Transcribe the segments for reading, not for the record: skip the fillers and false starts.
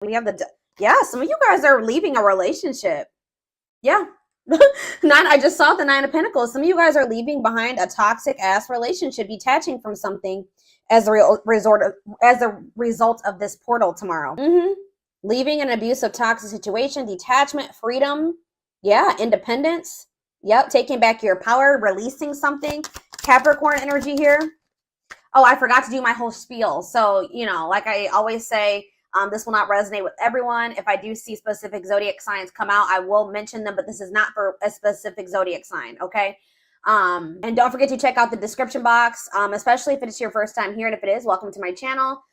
We have yeah, some of you guys are leaving a relationship. Yeah. I just saw the 9 of Pentacles. Some of you guys are leaving behind a toxic ass relationship, detaching from something as a result of this portal tomorrow. Leaving an abusive, toxic situation, detachment, freedom. Yeah, independence. Yep, taking back your power, releasing something. Capricorn energy here. Oh, I forgot to do my whole spiel. So, you know, like I always say, this will not resonate with everyone. If I do see specific zodiac signs come out, I will mention them, but this is not for a specific zodiac sign, okay? And don't forget to check out the description box, especially if it's your first time here. And if it is, welcome to my channel.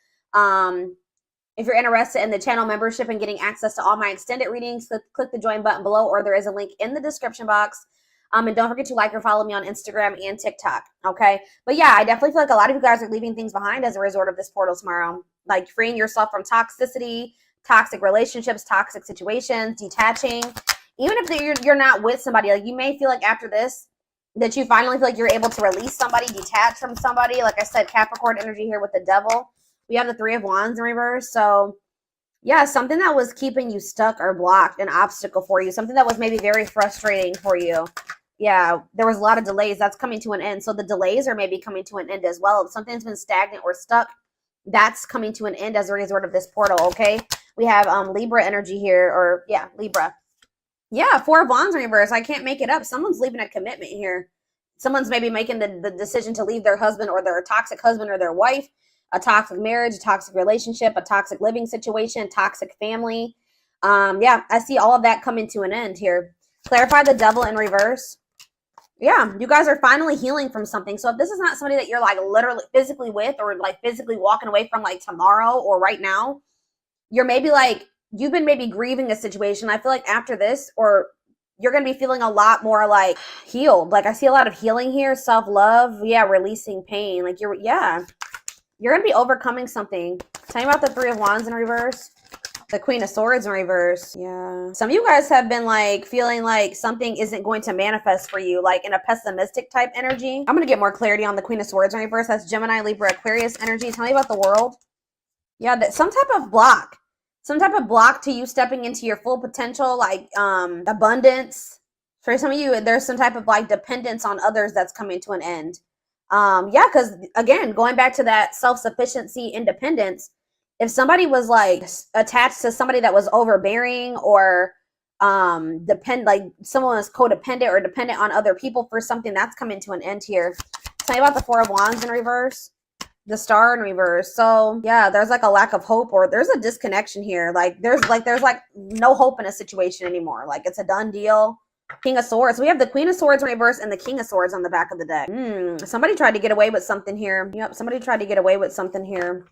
If you're interested in the channel membership and getting access to all my extended readings, click the join button below, or there is a link in the description box. And don't forget to like or follow me on Instagram and TikTok, okay? But yeah, I definitely feel like a lot of you guys are leaving things behind as a result of this portal tomorrow. Like freeing yourself from toxicity, toxic relationships, toxic situations, detaching. Even if you're not with somebody, like you may feel like after this, that you finally feel like you're able to release somebody, detach from somebody. Like I said, Capricorn energy here with the devil. We have the 3 of Wands in reverse. So yeah, something that was keeping you stuck or blocked, an obstacle for you, something that was maybe very frustrating for you. Yeah, there was a lot of delays. That's coming to an end. So the delays are maybe coming to an end as well. If something's been stagnant or stuck, that's coming to an end as a result of this portal, okay? We have Libra energy here, or yeah, Libra. Yeah, 4 of Wands in reverse. I can't make it up. Someone's leaving a commitment here. Someone's maybe making the decision to leave their husband or their toxic husband or their wife, a toxic marriage, a toxic relationship, a toxic living situation, toxic family. Yeah, I see all of that coming to an end here. Clarify the devil in reverse. Yeah, you guys are finally healing from something. So if this is not somebody that you're like literally physically with or like physically walking away from like tomorrow or right now, you're maybe like, you've been maybe grieving a situation. I feel like after this, or you're going to be feeling a lot more like healed. Like I see a lot of healing here, self-love. Yeah, releasing pain. Like you're going to be overcoming something. Tell me about the 3 of Wands in reverse. The Queen of Swords in reverse. Yeah. Some of you guys have been like feeling like something isn't going to manifest for you, like in a pessimistic type energy. I'm going to get more clarity on the Queen of Swords in reverse. That's Gemini, Libra, Aquarius energy. Tell me about the World. Yeah, that some type of block. Some type of block to you stepping into your full potential, like abundance. For some of you, there's some type of like dependence on others that's coming to an end. Yeah, because again, going back to that self-sufficiency, independence, if somebody was like attached to somebody that was overbearing or like someone was codependent or dependent on other people for something, that's coming to an end here. Tell me about the 4 of Wands in reverse, the Star in reverse. So yeah, there's like a lack of hope, or there's a disconnection here. Like there's no hope in a situation anymore. Like it's a done deal. King of Swords. We have the Queen of Swords in reverse and the King of Swords on the back of the deck. Somebody tried to get away with something here. Yep, somebody tried to get away with something here.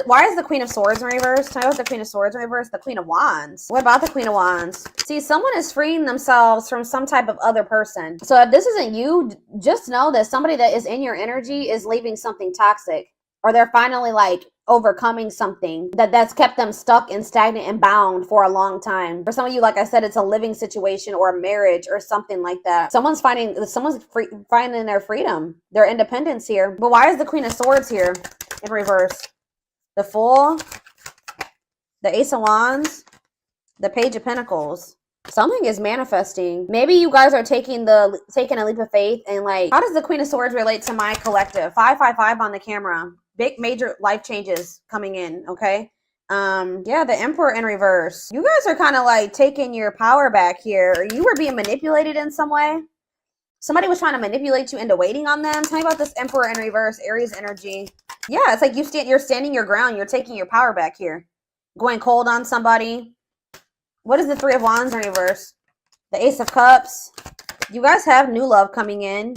Why is the Queen of Swords in reverse? Tell me about the Queen of Swords in reverse. The Queen of Wands. What about the Queen of Wands? See, someone is freeing themselves from some type of other person. So if this isn't you, just know that somebody that is in your energy is leaving something toxic, or they're finally like overcoming something that's kept them stuck and stagnant and bound for a long time. For some of you, like I said, it's a living situation or a marriage or something like that. Someone's finding their freedom, their independence here. But why is the Queen of Swords here in reverse? The Fool, the Ace of Wands, the Page of Pentacles. Something is manifesting. Maybe you guys are taking a leap of faith and like, how does the Queen of Swords relate to my collective? 555 on the camera. Big major life changes coming in, okay? Yeah, the Emperor in reverse. You guys are kind of like taking your power back here. You were being manipulated in some way. Somebody was trying to manipulate you into waiting on them. Tell me about this Emperor in reverse, Aries energy. Yeah, it's like you're standing your ground. You're taking your power back here. Going cold on somebody. What is the 3 of Wands in reverse? The Ace of Cups. You guys have new love coming in.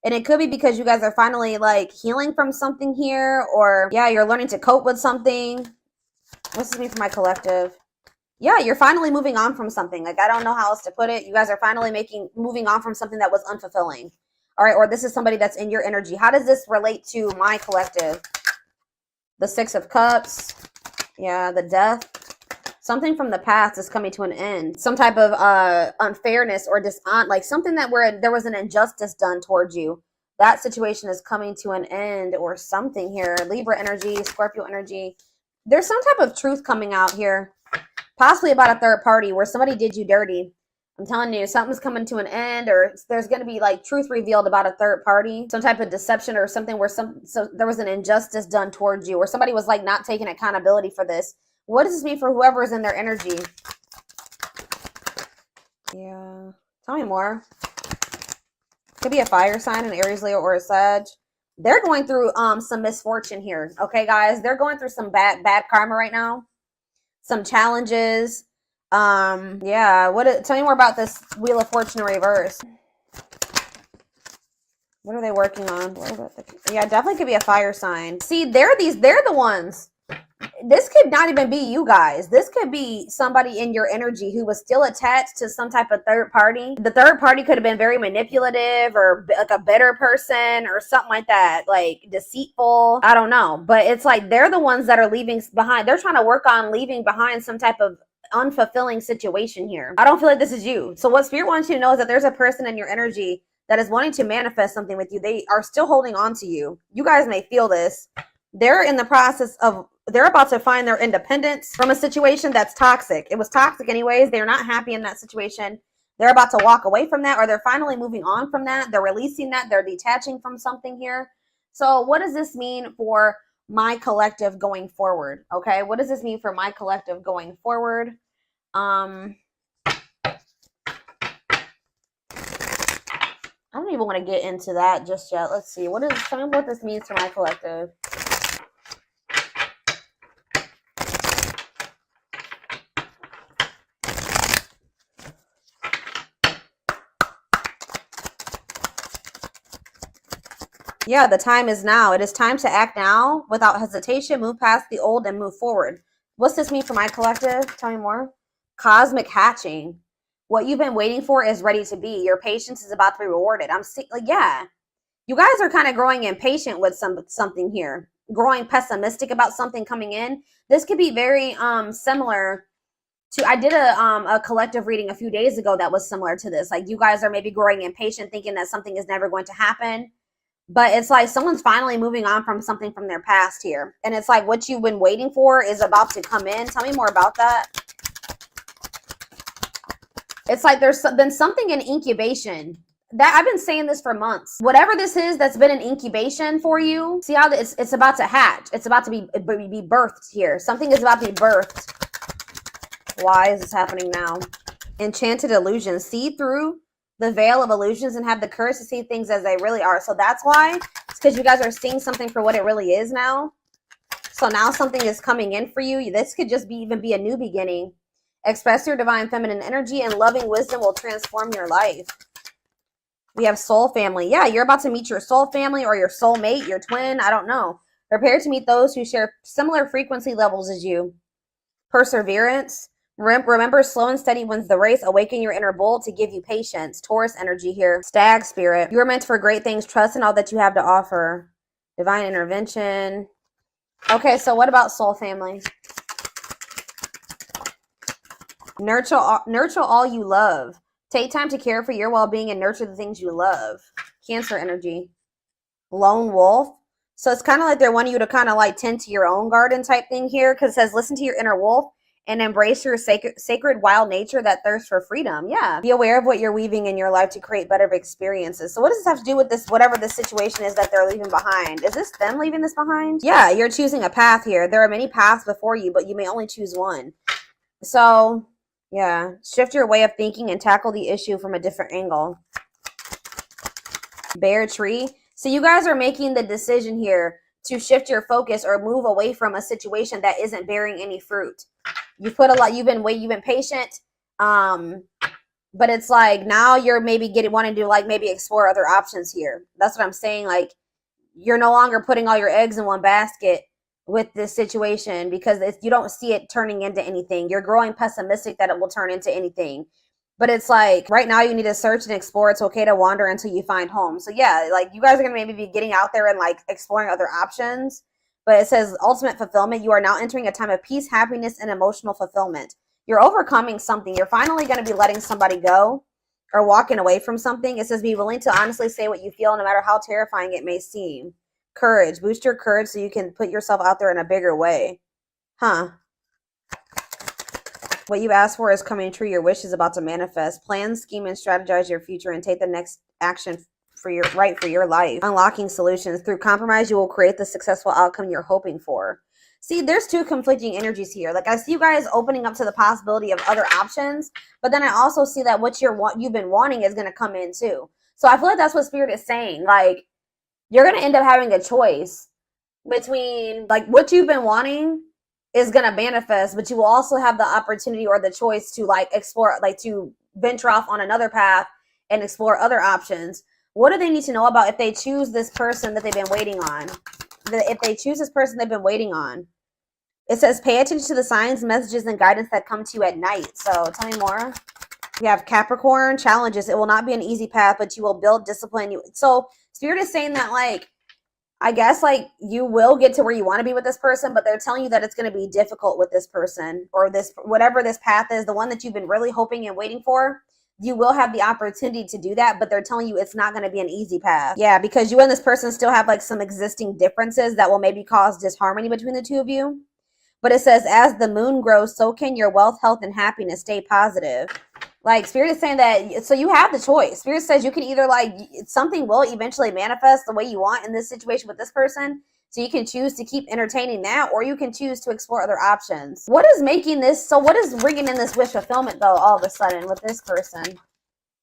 And it could be because you guys are finally like healing from something here. Or yeah, you're learning to cope with something. What's this mean for my collective? Yeah, you're finally moving on from something. Like, I don't know how else to put it. You guys are finally moving on from something that was unfulfilling. All right, or this is somebody that's in your energy. How does this relate to my collective? The 6 of Cups. Yeah, the Death. Something from the past is coming to an end. Some type of unfairness or like something where there was an injustice done towards you. That situation is coming to an end or something here. Libra energy, Scorpio energy. There's some type of truth coming out here, possibly about a third party where somebody did you dirty. I'm telling you, something's coming to an end, or there's going to be like truth revealed about a third party, some type of deception or something where so there was an injustice done towards you, or somebody was like not taking accountability for this. What does this mean for whoever is in their energy? Yeah. Tell me more. Could be a fire sign, an Aries, Leo, or a Sag. They're going through some misfortune here. Okay, guys? They're going through some bad karma right now. Some challenges. Yeah. Tell me more about this Wheel of Fortune in reverse. What are they working on? Yeah, definitely could be a fire sign. See, they're the ones. This could not even be you guys. This could be somebody in your energy who was still attached to some type of third party. The third party could have been very manipulative or like a bitter person or something like that, like deceitful. I don't know. But it's like they're the ones that are leaving behind. They're trying to work on leaving behind some type of unfulfilling situation here. I don't feel like this is you. So what Spirit wants you to know is that there's a person in your energy that is wanting to manifest something with you. They are still holding on to you. You guys may feel this. They're in the process of, they're about to find their independence from a situation that's toxic. It was toxic anyways. They're not happy in that situation. They're about to walk away from that, or they're finally moving on from that. They're releasing that. They're detaching from something here. So what does this mean for my collective going forward? Okay. What does this mean for my collective going forward? I don't even want to get into that just yet. Let's see. Tell me what this means for my collective. Yeah, the time is now. It is time to act now without hesitation, move past the old and move forward. What's this mean for my collective? Tell me more. Cosmic hatching. What you've been waiting for is ready to be. Your patience is about to be rewarded. Yeah. You guys are kind of growing impatient with something here. Growing pessimistic about something coming in. This could be very similar to, I did a collective reading a few days ago that was similar to this. Like you guys are maybe growing impatient, thinking that something is never going to happen. But it's like someone's finally moving on from something from their past here. And it's like what you've been waiting for is about to come in. Tell me more about that. It's like there's been something in incubation. That I've been saying this for months. Whatever this is that's been an incubation for you, see how it's about to hatch. It's about to be birthed here. Something is about to be birthed. Why is this happening now? Enchanted illusions. See through the veil of illusions and have the courage to see things as they really are. So that's why. It's because you guys are seeing something for what it really is now. So now something is coming in for you. This could just even be a new beginning. Express your divine feminine energy and loving wisdom will transform your life. We have soul family. Yeah, you're about to meet your soul family or your soul mate, your twin. I don't know. Prepare to meet those who share similar frequency levels as you. Perseverance. Remember, slow and steady wins the race. Awaken your inner bull to give you patience. Taurus energy here. Stag spirit. You are meant for great things. Trust in all that you have to offer. Divine intervention. Okay, so what about soul family? Nurture all you love. Take time to care for your well-being and nurture the things you love. Cancer energy. Lone wolf. So it's kind of like they're wanting you to kind of like tend to your own garden type thing here, because it says listen to your inner wolf and embrace your sacred wild nature that thirsts for freedom. Yeah. Be aware of what you're weaving in your life to create better experiences. So what does this have to do with this, whatever the situation is that they're leaving behind? Is this them leaving this behind? Yeah, you're choosing a path here. There are many paths before you, but you may only choose one. So, yeah, shift your way of thinking and tackle the issue from a different angle. Bear tree. So you guys are making the decision here to shift your focus or move away from a situation that isn't bearing any fruit. You've been patient, but it's like now you're maybe wanting to like maybe explore other options here. That's what I'm saying. Like you're no longer putting all your eggs in one basket with this situation because you don't see it turning into anything. You're growing pessimistic that it will turn into anything. But it's like right now you need to search and explore. It's okay to wander until you find home. So yeah, like you guys are going to maybe be getting out there and like exploring other options. But it says ultimate fulfillment. You are now entering a time of peace, happiness, and emotional fulfillment. You're overcoming something. You're finally going to be letting somebody go or walking away from something. It says be willing to honestly say what you feel no matter how terrifying it may seem. Courage. Boost your courage so you can put yourself out there in a bigger way. Huh. What you asked for is coming true. Your wish is about to manifest. Plan, scheme, and strategize your future and take the next action for your life. Unlocking solutions. Through compromise, you will create the successful outcome you're hoping for. See, there's two conflicting energies here. Like, I see you guys opening up to the possibility of other options, but then I also see that what you've been wanting is going to come in too. So I feel like that's what Spirit is saying. Like, you're going to end up having a choice between, like, what you've been wanting is going to manifest, but you will also have the opportunity or the choice to, like, explore, like, to venture off on another path and explore other options. What do they need to know about if they choose this person that they've been waiting on? If they choose this person they've been waiting on? It says, pay attention to the signs, messages, and guidance that come to you at night. So tell me more. We have Capricorn, challenges. It will not be an easy path, but you will build discipline. So Spirit is saying that, like, I guess, like, you will get to where you want to be with this person, but they're telling you that it's going to be difficult with this person, or this, whatever this path is, the one that you've been really hoping and waiting for. You will have the opportunity to do that, but they're telling you it's not going to be an easy path. Yeah, because you and this person still have, like, some existing differences that will maybe cause disharmony between the two of you. But it says, as the moon grows, so can your wealth, health, and happiness. Stay positive. Like, Spirit is saying that, so you have the choice. Spirit says you can either, like, something will eventually manifest the way you want in this situation with this person. So you can choose to keep entertaining that, or you can choose to explore other options. What is making this, so what is bringing in this wish fulfillment, though, all of a sudden with this person?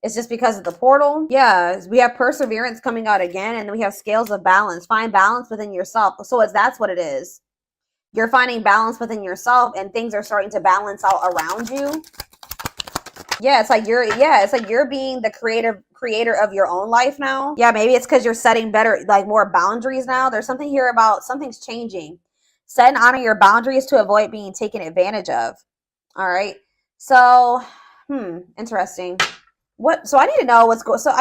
It's just because of the portal? Yeah, we have perseverance coming out again, and then we have scales of balance. Find balance within yourself. So that's what it is. You're finding balance within yourself, and things are starting to balance out around you. Yeah, it's like you're being the creator of your own life now. Yeah, maybe it's because you're setting better, like, more boundaries now. There's something here about something's changing. Set and honor your boundaries to avoid being taken advantage of. All right. So, interesting. So I need to know what's going. So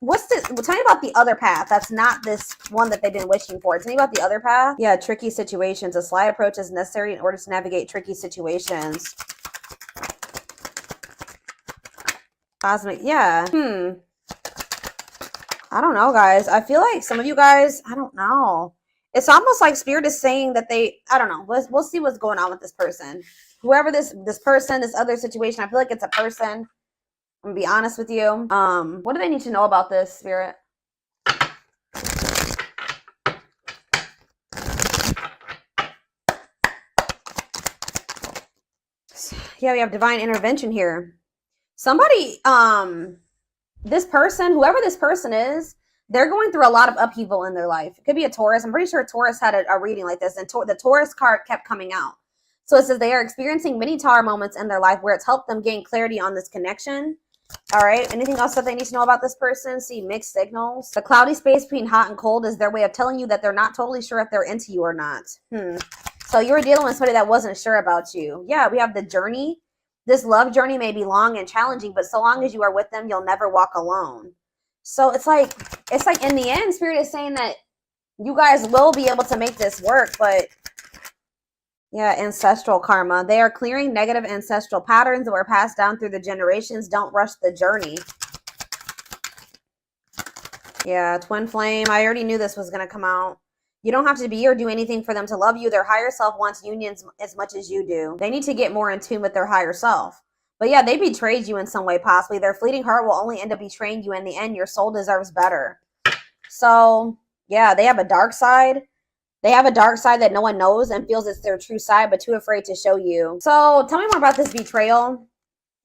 what's this? Tell me about the other path. That's not this one that they've been wishing for. Tell me about the other path. Yeah, tricky situations. A sly approach is necessary in order to navigate tricky situations. Cosmic, yeah. I don't know, guys. I feel like some of you guys, I don't know. It's almost like Spirit is saying that I don't know. We'll see what's going on with this person. Whoever this person, this other situation, I feel like it's a person. I'm gonna be honest with you. What do they need to know about this, Spirit? Yeah, we have divine intervention here. Somebody, this person, whoever this person is, they're going through a lot of upheaval in their life. It could be a Taurus. I'm pretty sure Taurus had a reading like this, and the Taurus card kept coming out. So it says they are experiencing many Tower moments in their life where it's helped them gain clarity on this connection. All right. Anything else that they need to know about this person? See, mixed signals. The cloudy space between hot and cold is their way of telling you that they're not totally sure if they're into you or not. So you were dealing with somebody that wasn't sure about you. Yeah, we have the journey. This love journey may be long and challenging, but so long as you are with them, you'll never walk alone. So it's like in the end, Spirit is saying that you guys will be able to make this work, but yeah, ancestral karma. They are clearing negative ancestral patterns that were passed down through the generations. Don't rush the journey. Yeah, twin flame. I already knew this was going to come out. You don't have to be or do anything for them to love you. Their higher self wants unions as much as you do. They need to get more in tune with their higher self. But yeah, they betrayed you in some way, possibly. Their fleeting heart will only end up betraying you in the end. Your soul deserves better. So yeah, they have a dark side. They have a dark side that no one knows and feels it's their true side, but too afraid to show you. So tell me more about this betrayal.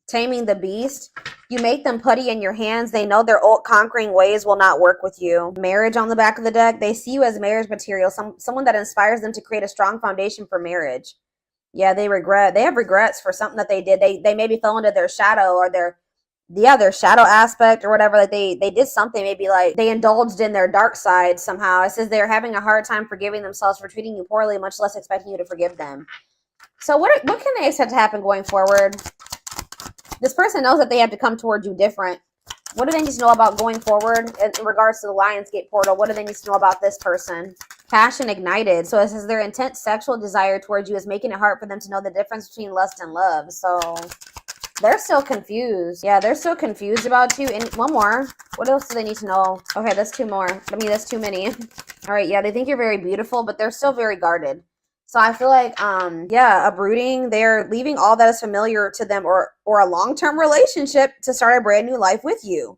Taming the beast. You make them putty in your hands. They know their old conquering ways will not work with you. Marriage on the back of the deck. They see you as marriage material. Someone that inspires them to create a strong foundation for marriage. Yeah, they have regrets for something that they did. They maybe fell into their shadow or their shadow aspect or whatever. Like they did something, maybe like they indulged in their dark side somehow. It says they're having a hard time forgiving themselves for treating you poorly, much less expecting you to forgive them. So what can they expect to happen going forward? This person knows that they have to come towards you different. What do they need to know about going forward in regards to the Lionsgate portal? What do they need to know about this person? Passion ignited. So it says their intense sexual desire towards you is making it hard for them to know the difference between lust and love. So they're still confused. Yeah, they're still confused about you. And one more. What else do they need to know? Okay, that's two more. I mean, that's too many. All right, yeah, they think you're very beautiful, but they're still very guarded. So I feel like, yeah, uprooting, they're leaving all that is familiar to them or a long-term relationship to start a brand new life with you.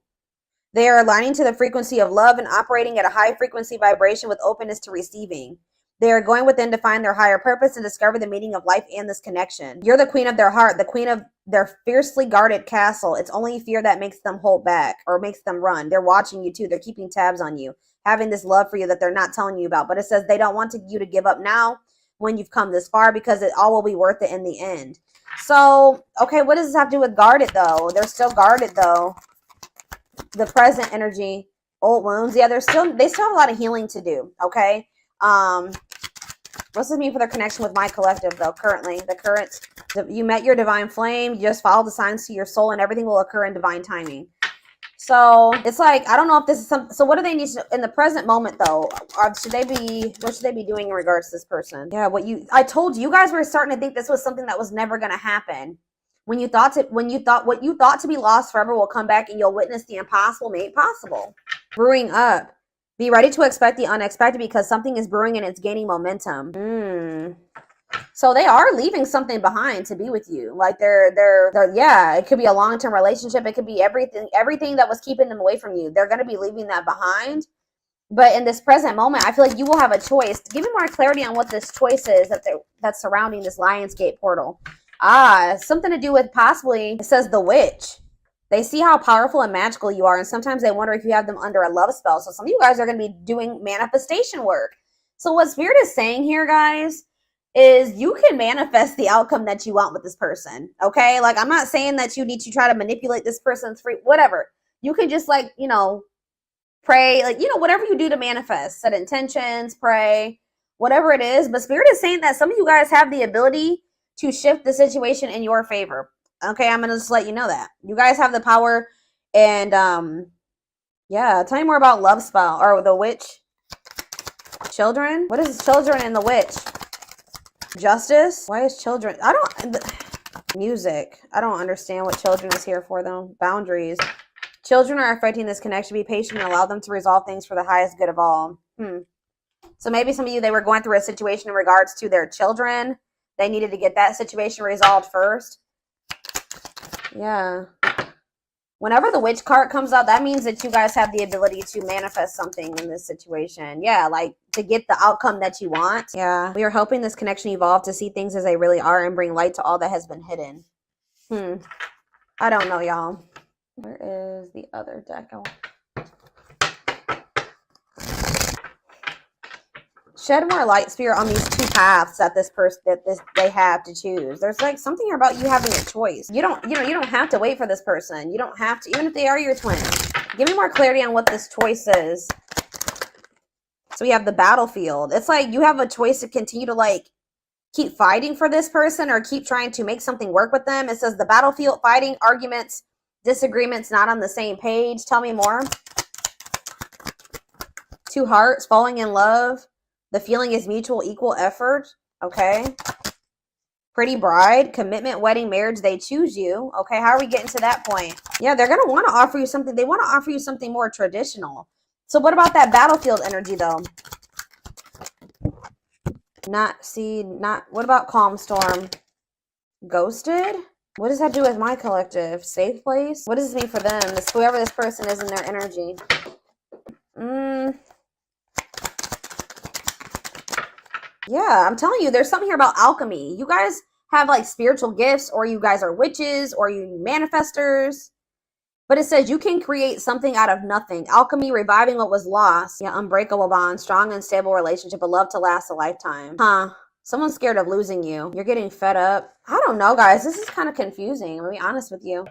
They are aligning to the frequency of love and operating at a high frequency vibration with openness to receiving. They are going within to find their higher purpose and discover the meaning of life and this connection. You're the queen of their heart, the queen of their fiercely guarded castle. It's only fear that makes them hold back or makes them run. They're watching you too. They're keeping tabs on you, having this love for you that they're not telling you about. But it says they don't want you to give up now when you've come this far, because it all will be worth it in the end. So, okay, what does this have to do with guarded though? They're still guarded though. The present energy, old wounds. Yeah, they still have a lot of healing to do. Okay. What's this mean for their connection with my collective though? Currently, you met your divine flame. You just follow the signs to your soul, and everything will occur in divine timing. So it's like, I don't know if this is so what do they need to, in the present moment though? What should they be doing in regards to this person? Yeah, I told you, you guys were starting to think this was something that was never going to happen. When you thought what you thought to be lost forever will come back, and you'll witness the impossible made possible. Brewing up. Be ready to expect the unexpected, because something is brewing and it's gaining momentum. So they are leaving something behind to be with you. Like they're yeah, it could be a long-term relationship. It could be everything that was keeping them away from you. They're going to be leaving that behind. But in this present moment, I feel like you will have a choice. Give me more clarity on what this choice is that's surrounding this Lionsgate portal. Something to do with possibly, it says the witch. They see how powerful and magical you are, and sometimes they wonder if you have them under a love spell. So some of you guys are going to be doing manifestation work. So what Spirit is saying here, guys, is you can manifest the outcome that you want with this person. Okay? Like, I'm not saying that you need to try to manipulate this person's whatever. You can just, like, pray, like, whatever you do to manifest, set intentions, pray, whatever it is. But Spirit is saying that some of you guys have the ability to shift the situation in your favor. Okay, I'm going to just let you know that. You guys have the power. And, yeah, tell me more about love spell or the witch. Children? What is children and the witch? Justice? Why is children? Music. I don't understand what children is here for, though. Boundaries. Children are affecting this connection. Be patient and allow them to resolve things for the highest good of all. So maybe some of you, they were going through a situation in regards to their children. They needed to get that situation resolved first. Yeah. Whenever the witch card comes out, that means that you guys have the ability to manifest something in this situation. Yeah, like to get the outcome that you want. Yeah. We are helping this connection evolve to see things as they really are and bring light to all that has been hidden. I don't know, y'all. Where is the other deck? Shed more light, Spirit, on these two paths that they have to choose. There's like something here about you having a choice. You don't have to wait for this person. You don't have to, even if they are your twin. Give me more clarity on what this choice is. So we have the battlefield. It's like you have a choice to continue to like keep fighting for this person or keep trying to make something work with them. It says the battlefield, fighting, arguments, disagreements, not on the same page. Tell me more. Two hearts, falling in love. The feeling is mutual, equal effort. Okay. Pretty bride, commitment, wedding, marriage. They choose you. Okay. How are we getting to that point? Yeah, they're going to want to offer you something. They want to offer you something more traditional. So what about that battlefield energy though? What about calm storm? Ghosted? What does that do with my collective? Safe place? What does this mean for them? Whoever this person is in their energy. Yeah, I'm telling you, there's something here about alchemy. You guys have like spiritual gifts, or you guys are witches, or you manifestors. But it says you can create something out of nothing. Alchemy, reviving what was lost. Yeah, unbreakable bond, strong and stable relationship, a love to last a lifetime. Someone's scared of losing you. You're getting fed up. I don't know, guys. This is kind of confusing. I'm going to be honest with you.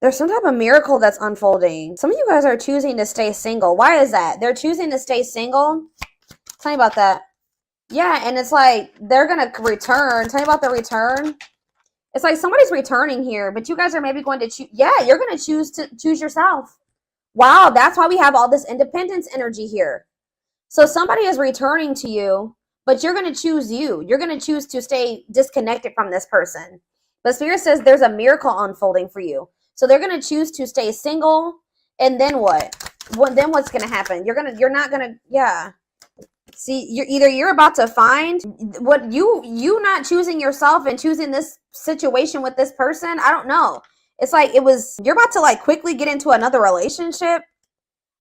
There's some type of miracle that's unfolding. Some of you guys are choosing to stay single. Why is that? They're choosing to stay single. Tell me about that. Yeah, and it's like they're going to return. Tell me about the return. It's like somebody's returning here, but you guys are maybe going to choose. Yeah, you're going to choose yourself. Wow, that's why we have all this independence energy here. So somebody is returning to you, but you're going to choose you. You're going to choose to stay disconnected from this person. But Spirit says there's a miracle unfolding for you. So they're going to choose to stay single. And then what? Then what's going to happen? You're not going to, yeah. See, you're about to find what you not choosing yourself and choosing this situation with this person. I don't know. It's like you're about to like quickly get into another relationship.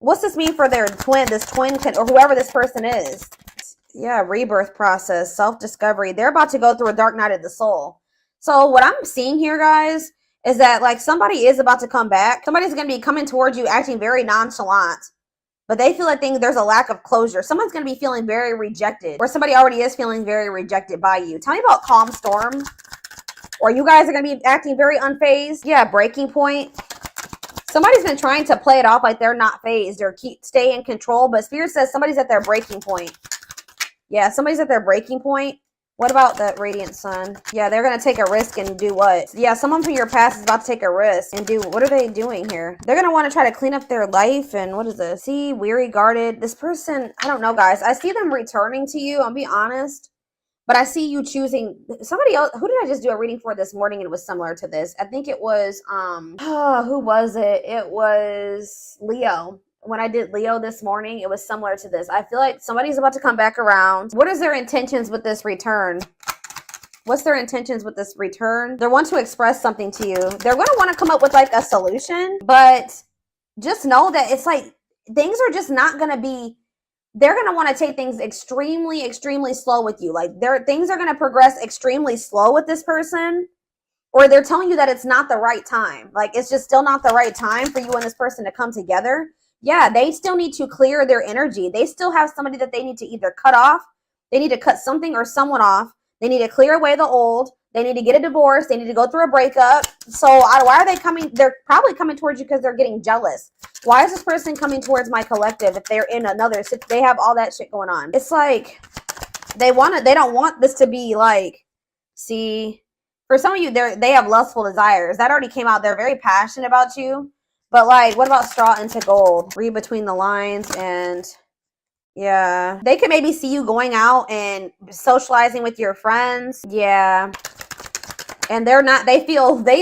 What's this mean for their twin, or whoever this person is? Yeah, rebirth process, self-discovery. They're about to go through a dark night of the soul. So what I'm seeing here, guys, is that like somebody is about to come back. Somebody's going to be coming towards you acting very nonchalant. But they feel like there's a lack of closure. Someone's going to be feeling very rejected. Or somebody already is feeling very rejected by you. Tell me about calm storm. Or you guys are going to be acting very unfazed. Yeah, breaking point. Somebody's been trying to play it off like they're not phased or stay in control. But Spirit says somebody's at their breaking point. Yeah, somebody's at their breaking point. What about that radiant sun? Yeah, they're going to take a risk and do what? Yeah, someone from your past is about to take a risk and do, what are they doing here? They're going to want to try to clean up their life and what is this? See, weary, guarded. This person, I don't know, guys. I see them returning to you, I'll be honest. But I see you choosing somebody else. Who did I just do a reading for this morning? And it was similar to this. I think it was, who was it? It was Leo. When I did Leo this morning, it was similar to this. I feel like somebody's about to come back around. What is their intentions with this return? What's their intentions with this return? They want to express something to you. They're going to want to come up with like a solution, but just know that it's like things are just not going to be, they're going to want to take things extremely, extremely slow with you. Like things are going to progress extremely slow with this person, or they're telling you that it's not the right time. Like it's just still not the right time for you and this person to come together. Yeah, they still need to clear their energy. They still have somebody that they need to either cut off. They need to cut something or someone off. They need to clear away the old. They need to get a divorce. They need to go through a breakup. So why are they coming? They're probably coming towards you because they're getting jealous. Why is this person coming towards my collective if they're in another, they have all that shit going on? It's like they don't want this to be like, see, for some of you, they have lustful desires. That already came out. They're very passionate about you. But like, what about straw into gold? Read between the lines and yeah. They could maybe see you going out and socializing with your friends. Yeah. And they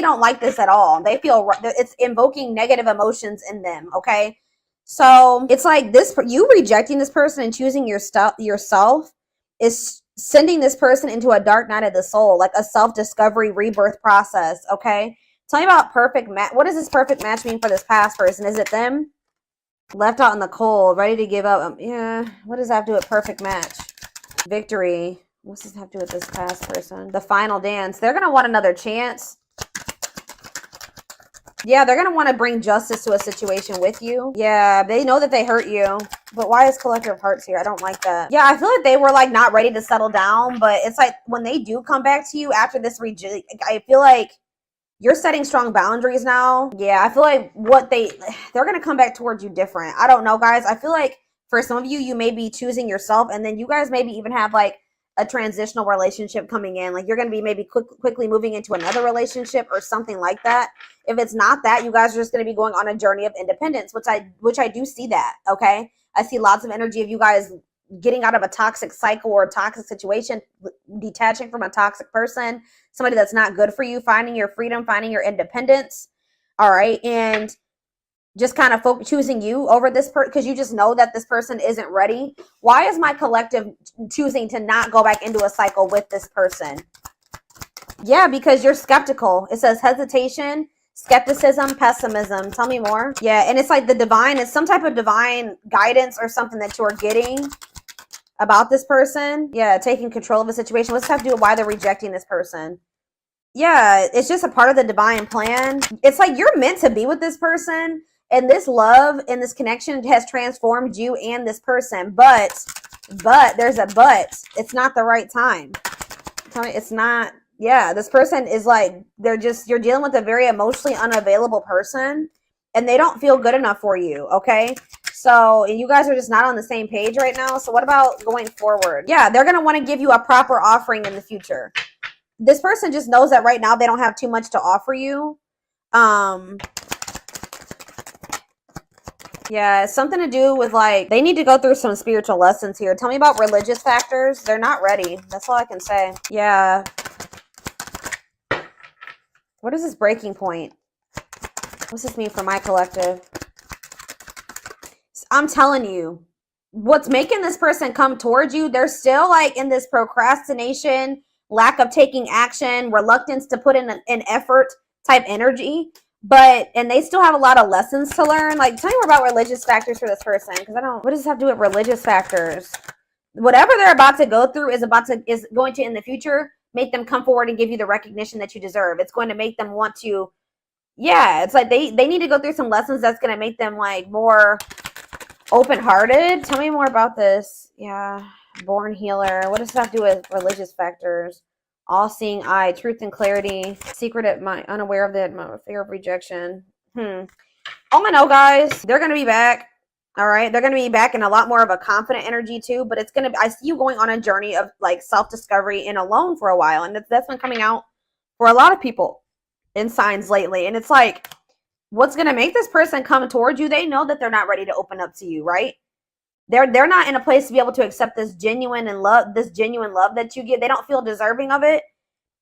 don't like this at all. They feel it's invoking negative emotions in them. Okay. So it's like you rejecting this person and choosing yourself is sending this person into a dark night of the soul, like a self-discovery rebirth process. Okay. Tell me about perfect match. What does this perfect match mean for this past person? Is it them? Left out in the cold, ready to give up. Yeah. What does that have to do with perfect match? Victory. What's this have to do with this past person? The final dance. They're going to want another chance. Yeah, they're going to want to bring justice to a situation with you. Yeah, they know that they hurt you. But why is Collector of Hearts here? I don't like that. Yeah, I feel like they were like not ready to settle down. But it's like when they do come back to you after this I feel like you're setting strong boundaries now. Yeah, I feel like they're going to come back towards you different. I don't know, guys. I feel like for some of you, you may be choosing yourself. And then you guys maybe even have like a transitional relationship coming in. Like you're going to be maybe quickly moving into another relationship or something like that. If it's not that, you guys are just going to be going on a journey of independence, which I do see that. Okay. I see lots of energy of you guys getting out of a toxic cycle or a toxic situation, detaching from a toxic person, somebody that's not good for you, finding your freedom, finding your independence. All right. And just kind of choosing you over this person because you just know that this person isn't ready. Why is my collective choosing to not go back into a cycle with this person? Yeah, because you're skeptical. It says hesitation, skepticism, pessimism. Tell me more. Yeah, and it's like it's some type of divine guidance or something that you're getting about this person. Yeah, taking control of a situation. What's that have to do with why they're rejecting this person? Yeah, it's just a part of the divine plan. It's like you're meant to be with this person. And this love and this connection has transformed you and this person. But there's a but. It's not the right time. It's not. Yeah, this person is like, you're dealing with a very emotionally unavailable person. And they don't feel good enough for you. Okay. So you guys are just not on the same page right now. So what about going forward? Yeah, they're going to want to give you a proper offering in the future. This person just knows that right now they don't have too much to offer you. Yeah, it's something to do with like, they need to go through some spiritual lessons here. Tell me about religious factors. They're not ready. That's all I can say. Yeah. What is this breaking point? What's this mean for my collective? I'm telling you, what's making this person come towards you, they're still like in this procrastination, lack of taking action, reluctance to put in an effort type energy. But, and they still have a lot of lessons to learn. Like, tell me more about religious factors for this person, because I don't, what does this have to do with religious factors? Whatever they're about to go through is going to in the future make them come forward and give you the recognition that you deserve. It's going to make them want to, yeah, it's like they need to go through some lessons that's going to make them like more open-hearted. Tell me more about this. Yeah, born healer. What does this have to do with religious factors? All-seeing eye, truth and clarity, secret at my unaware of the fear of rejection. All I know, guys, they're going to be back. All right, they're going to be back in a lot more of a confident energy too, but it's going to, I see you going on a journey of like self-discovery and alone for a while, and that's been coming out for a lot of people in signs lately. And it's like, what's going to make this person come towards you? They know that they're not ready to open up to you, right? They're not in a place to be able to accept this genuine love that you give. They don't feel deserving of it.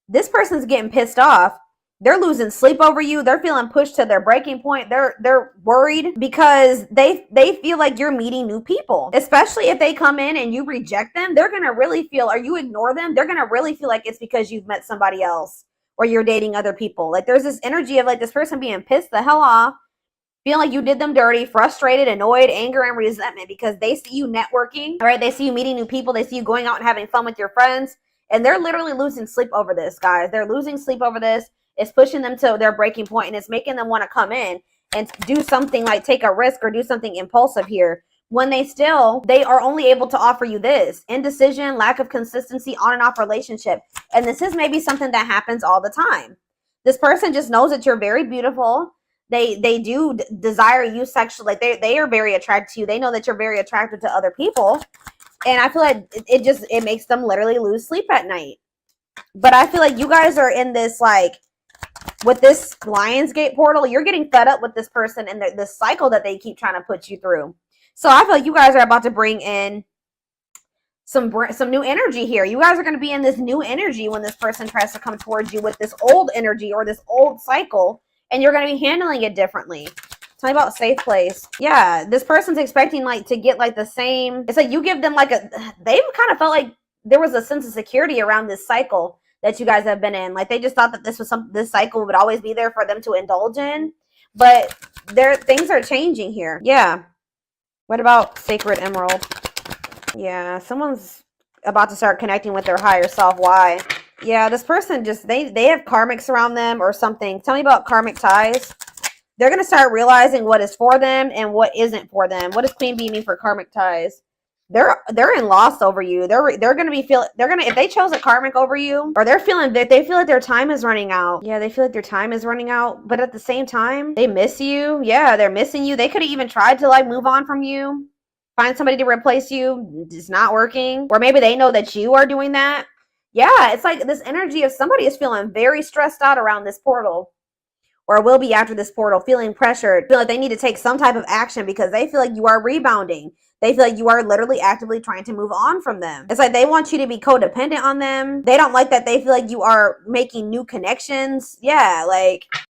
This person's getting pissed off. They're losing sleep over you. They're feeling pushed to their breaking point. They're worried because they feel like you're meeting new people. Especially if they come in and you reject them, they're going to really feel, or you ignore them, they're going to really feel like it's because you've met somebody else or you're dating other people. Like there's this energy of like this person being pissed the hell off, feeling like you did them dirty, frustrated, annoyed, anger, and resentment because they see you networking, all right? They see you meeting new people. They see you going out and having fun with your friends. And they're literally losing sleep over this, guys. They're losing sleep over this. It's pushing them to their breaking point, and it's making them want to come in and do something like take a risk or do something impulsive here when they are only able to offer you this: indecision, lack of consistency, on and off relationship. And this is maybe something that happens all the time. This person just knows that you're very beautiful. They do desire you sexually. Like they are very attracted to you. They know that you're very attractive to other people. And I feel like it makes them literally lose sleep at night. But I feel like you guys are in this, like, with this Lionsgate portal, you're getting fed up with this person and the cycle that they keep trying to put you through. So I feel like you guys are about to bring in some new energy here. You guys are going to be in this new energy when this person tries to come towards you with this old energy or this old cycle, and you're going to be handling it differently. Tell me about safe place. Yeah, this person's expecting like to get like the same. It's like you give them like they've kind of felt like there was a sense of security around this cycle that you guys have been in. Like they just thought that this cycle would always be there for them to indulge in. But things are changing here. Yeah. What about sacred emerald? Yeah, someone's about to start connecting with their higher self. Why? Yeah, this person just, they have karmics around them or something. Tell me about karmic ties. They're going to start realizing what is for them and what isn't for them. What does Queen Bee mean for karmic ties? They're in loss over you. They're going to be if they chose a karmic over you, or they feel like their time is running out. Yeah, they feel like their time is running out, but at the same time, they miss you. Yeah, they're missing you. They could have even tried to like move on from you, find somebody to replace you. It's not working. Or maybe they know that you are doing that. Yeah, it's like this energy of somebody is feeling very stressed out around this portal, or will be after this portal, feeling pressured, feel like they need to take some type of action because they feel like you are rebounding. They feel like you are literally actively trying to move on from them. It's like they want you to be codependent on them. They don't like that they feel like you are making new connections. Yeah, like